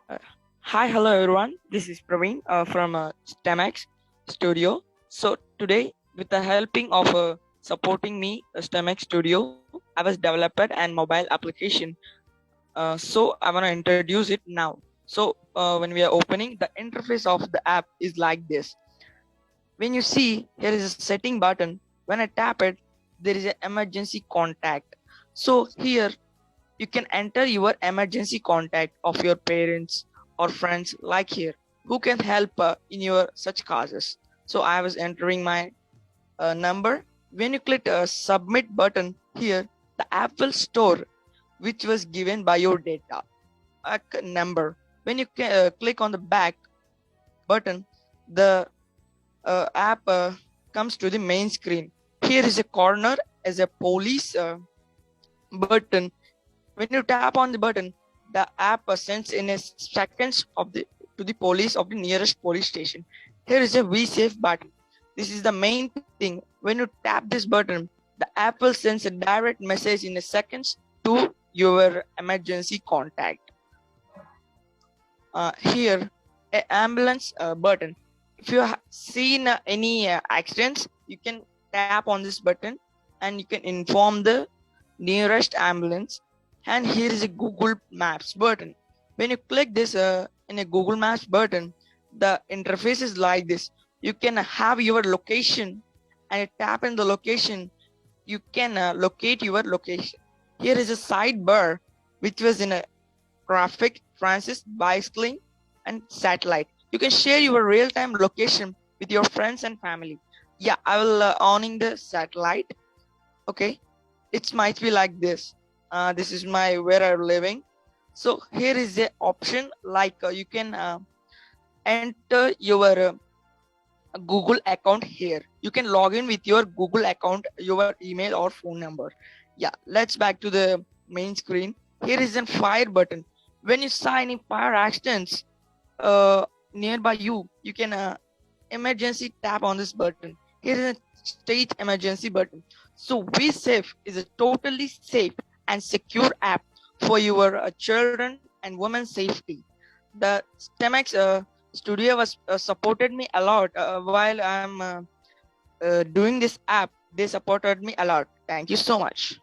Uh, Hi, hello everyone. This is Praveen from STEMx Studio. So today, with the helping of supporting me, STEMx Studio, I was developed and mobile application. So I want to introduce it now. So when we are opening, the interface of the app is like this. When you see here is a setting button. When I tap it, there is an emergency contact. So here you can enter your emergency contact of your parents or friends like here who can help in your such causes. So I was entering my number. When you click a submit button here, the app will store which was given by your data number. When you click on the back button, the app comes to the main screen. Here is a corner as a police button. When you tap on the button, the app sends in a seconds of the to the police of the nearest police station. Here is a VSafe button. This is the main thing. When you tap this button, the app will send a direct message in a seconds to your emergency contact. Here, a ambulance button. If you have seen any accidents, you can tap on this button and you can inform the nearest ambulance. And here is a Google Maps button. When you click this in a Google Maps button, the interface is like this. You can have your location and you tap in the location. You can locate your location. Here is a sidebar which was in a traffic, transit, bicycling, and satellite. You can share your real-time location with your friends and family. Yeah, I will owning the satellite. Okay, it might be like this. This is my where I'm living. So here is the option like you can enter your Google account here. You can log in with your Google account, your email or phone number. Yeah, let's back to the main screen. Here is a fire button. When you sign in fire accidents nearby you, you can emergency tap on this button. Here is a state emergency button. So VSafe is a totally safe and secure app for your children and women's safety. The STEMx Studio was supported me a lot while I'm doing this app. They supported me a lot. Thank you so much.